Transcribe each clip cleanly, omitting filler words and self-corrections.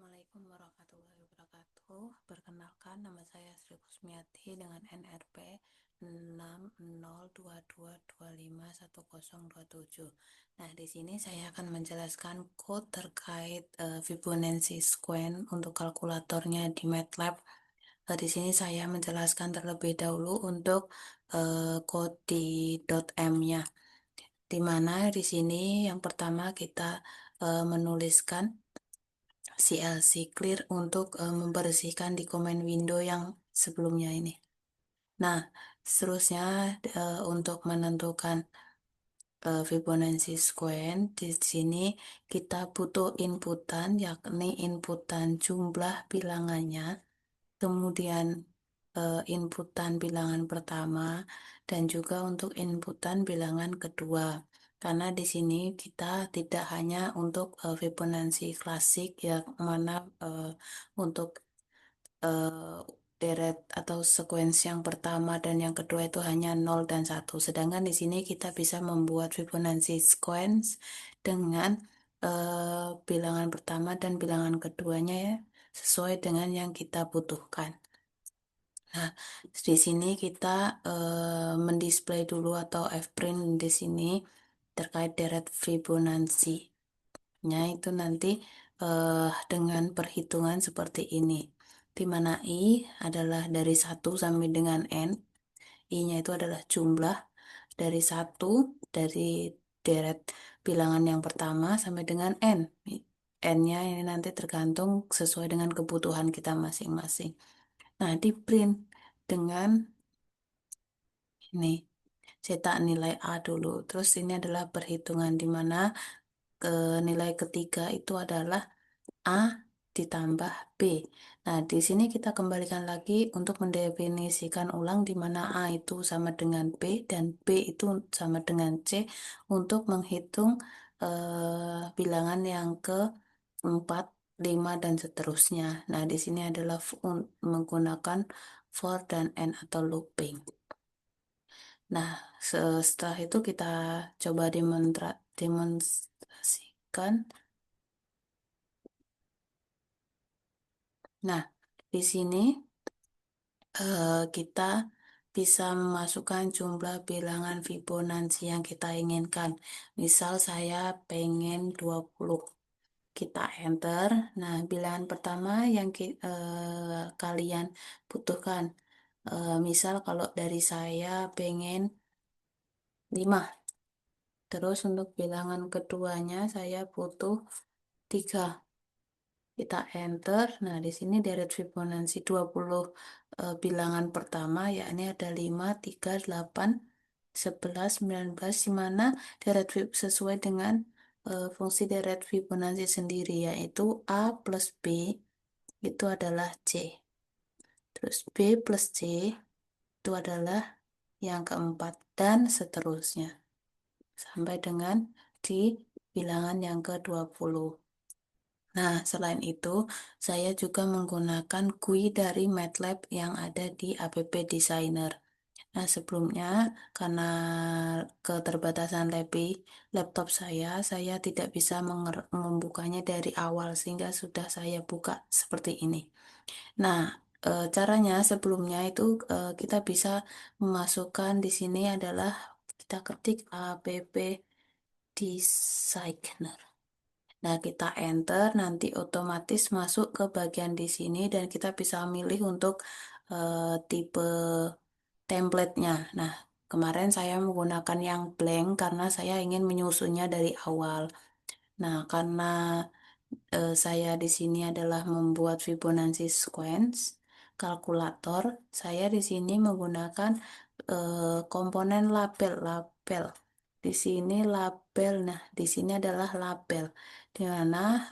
Assalamualaikum warahmatullahi wabarakatuh. Perkenalkan, nama saya Sri Kusmiati dengan NRP 6022251027. Nah, di sini saya akan menjelaskan code terkait Fibonacci sequence untuk kalkulatornya di MATLAB. Di sini saya menjelaskan terlebih dahulu untuk code di .m-nya. Di mana di sini yang pertama kita menuliskan CLC clear untuk membersihkan di command window yang sebelumnya ini. Nah, seterusnya untuk menentukan Fibonacci sequence di sini kita butuh inputan, yakni inputan jumlah bilangannya, kemudian inputan bilangan pertama, dan juga untuk inputan bilangan kedua. Karena di sini kita tidak hanya untuk Fibonacci klasik yang mana untuk eh, deret atau sequence yang pertama dan yang kedua itu hanya 0 dan 1. Sedangkan di sini kita bisa membuat Fibonacci sequence dengan bilangan pertama dan bilangan keduanya ya, sesuai dengan yang kita butuhkan. Nah, di sini kita mendisplay dulu atau F-print di sini terkait deret Fibonacci-nya itu nanti dengan perhitungan seperti ini. Di mana I adalah dari 1 sampai dengan N. I-nya itu adalah jumlah dari 1 dari deret bilangan yang pertama sampai dengan N. N-nya ini nanti tergantung sesuai dengan kebutuhan kita masing-masing. Nah, di print dengan ini cetak nilai A dulu. Terus ini adalah perhitungan di mana nilai ketiga itu adalah A ditambah B. Nah, di sini kita kembalikan lagi untuk mendefinisikan ulang di mana A itu sama dengan B dan B itu sama dengan C untuk menghitung bilangan yang ke-4, 5, dan seterusnya. Nah, di sini adalah menggunakan for dan and atau looping. Nah, setelah itu kita coba demonstrasikan. Nah, di sini kita bisa memasukkan jumlah bilangan Fibonacci yang kita inginkan. Misal saya pengen 20. Kita enter. Nah, bilangan pertama yang kalian butuhkan. Misal kalau dari saya pengen 5. Terus untuk bilangan keduanya saya butuh 3. Kita enter. Nah, di sini deret Fibonacci 20 bilangan pertama, yakni ada 5, 3, 8, 11, 19, di mana sesuai dengan fungsi deret Fibonacci sendiri, yaitu A plus B itu adalah C. Terus B plus C itu adalah yang keempat, dan seterusnya. Sampai dengan di bilangan yang ke-20. Nah, selain itu, saya juga menggunakan GUI dari MATLAB yang ada di App Designer. Nah, sebelumnya, karena keterbatasan laptop saya tidak bisa membukanya dari awal, sehingga sudah saya buka seperti ini. Nah, caranya sebelumnya itu kita bisa memasukkan di sini adalah kita ketik App Designer. Nah, kita enter, nanti otomatis masuk ke bagian di sini dan kita bisa milih untuk tipe template-nya. Nah, kemarin saya menggunakan yang blank karena saya ingin menyusunnya dari awal. Nah, karena saya di sini adalah membuat Fibonacci sequence kalkulator, saya di sini menggunakan komponen label. Di sini label. Nah, di sini adalah label. Di mana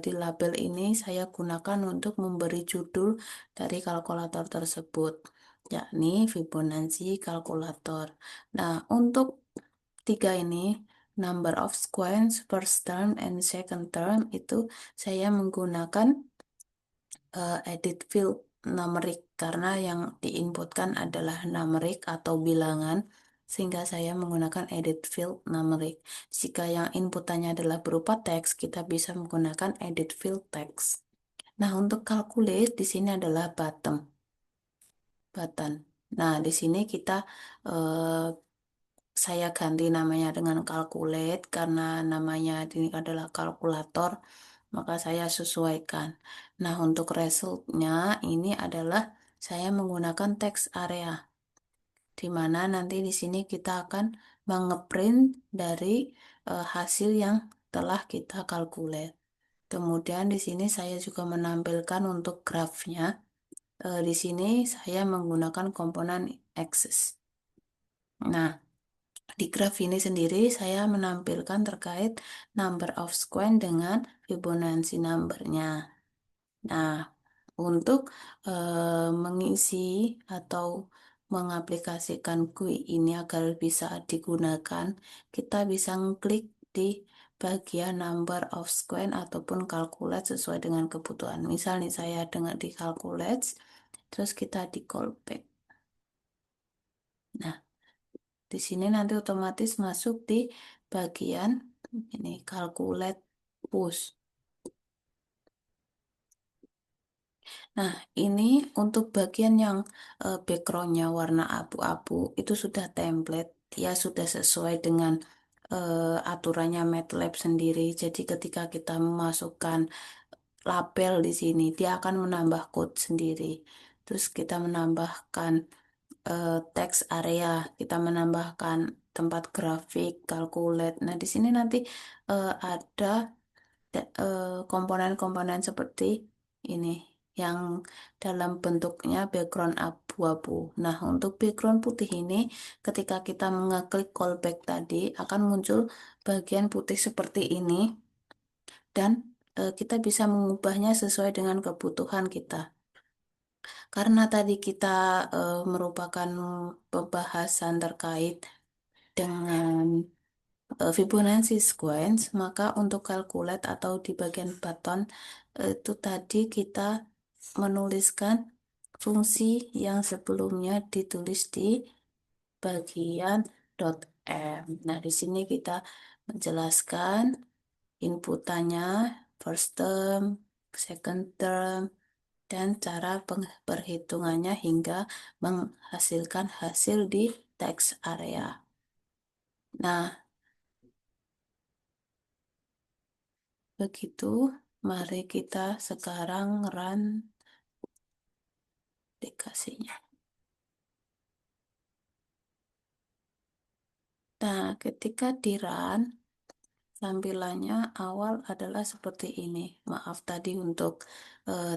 di label ini saya gunakan untuk memberi judul dari kalkulator tersebut, yakni Fibonacci kalkulator. Nah, untuk tiga ini, number of sequence, first term, and second term, itu saya menggunakan edit field numeric karena yang diinputkan adalah numeric atau bilangan, sehingga saya menggunakan edit field numeric. Jika yang inputannya adalah berupa teks, kita bisa menggunakan edit field text. Nah, untuk calculate di sini adalah button. Nah, di sini eh, saya ganti namanya dengan calculate karena namanya ini adalah kalkulator, maka saya sesuaikan. Nah, untuk resultnya ini adalah saya menggunakan text area, di mana nanti di sini kita akan mengeprint dari hasil yang telah kita calculate. Kemudian di sini saya juga menampilkan untuk grafnya. Di sini saya menggunakan komponen Axis. Nah, di graf ini sendiri saya menampilkan terkait number of square dengan Fibonacci number-nya. Nah, untuk mengisi atau mengaplikasikan GUI ini agar bisa digunakan, kita bisa klik di bagian number of square ataupun calculate sesuai dengan kebutuhan. Misalnya saya dengan di calculate, terus kita di callback. Nah, di sini nanti otomatis masuk di bagian ini calculate push. Nah, ini untuk bagian yang backgroundnya warna abu-abu itu sudah template, dia sudah sesuai dengan aturannya MATLAB sendiri. Jadi ketika kita memasukkan label di sini, dia akan menambah code sendiri. Terus kita menambahkan text area, kita menambahkan tempat grafik, calculate. Nah, di sini nanti ada komponen-komponen seperti ini yang dalam bentuknya background abu-abu. Nah, untuk background putih ini, ketika kita mengeklik callback tadi, akan muncul bagian putih seperti ini dan kita bisa mengubahnya sesuai dengan kebutuhan kita. Karena tadi kita merupakan pembahasan terkait dengan Fibonacci sequence, maka untuk calculate atau di bagian button itu tadi kita menuliskan fungsi yang sebelumnya ditulis di bagian .m. Nah, di sini kita menjelaskan inputannya, first term, second term, dan cara perhitungannya hingga menghasilkan hasil di text area. Nah, begitu, mari kita sekarang run aplikasinya. Nah, ketika di run, tampilannya awal adalah seperti ini. Maaf tadi untuk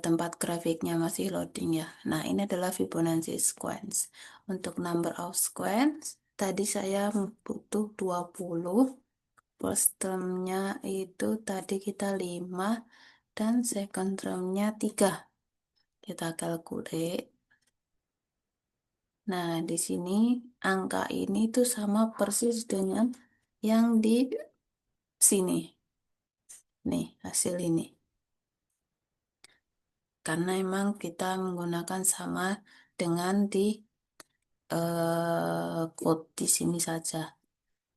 tempat grafiknya masih loading ya. Nah, ini adalah Fibonacci sequence. Untuk number of sequence, tadi saya butuh 20. First term-nya itu tadi kita 5 dan second term-nya 3. Kita calculate. Nah, di sini angka ini tuh sama persis dengan yang di sini. Nih, hasil ini. Karena emang kita menggunakan sama dengan di code di sini saja.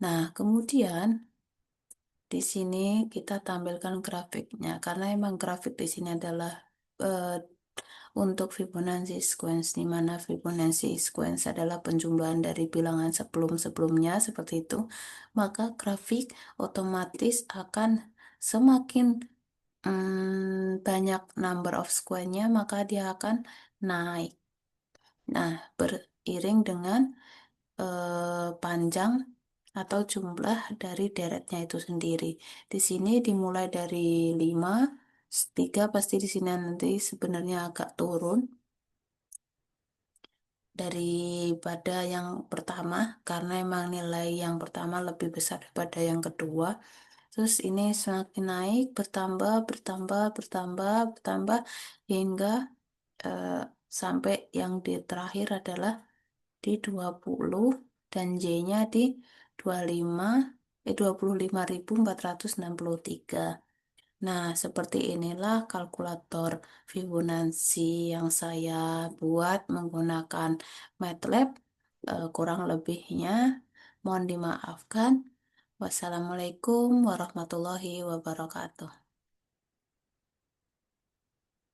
Nah, kemudian di sini kita tampilkan grafiknya. Karena emang grafik di sini adalah eh, untuk Fibonacci sequence, di mana Fibonacci sequence adalah penjumlahan dari bilangan sebelum-sebelumnya seperti itu, maka grafik otomatis akan semakin banyak number of square-nya, maka dia akan naik. Nah, beriring dengan panjang atau jumlah dari deretnya itu sendiri. Di sini dimulai dari 5, 3 pasti di sini nanti sebenarnya agak turun daripada yang pertama karena emang nilai yang pertama lebih besar daripada yang kedua. Terus ini semakin naik, bertambah, bertambah, bertambah, bertambah hingga eh, sampai yang di terakhir adalah di 20 dan Y-nya di 25 25.463. Nah, seperti inilah kalkulator Fibonacci yang saya buat menggunakan MATLAB. Kurang lebihnya mohon dimaafkan. Wassalamualaikum warahmatullahi wabarakatuh.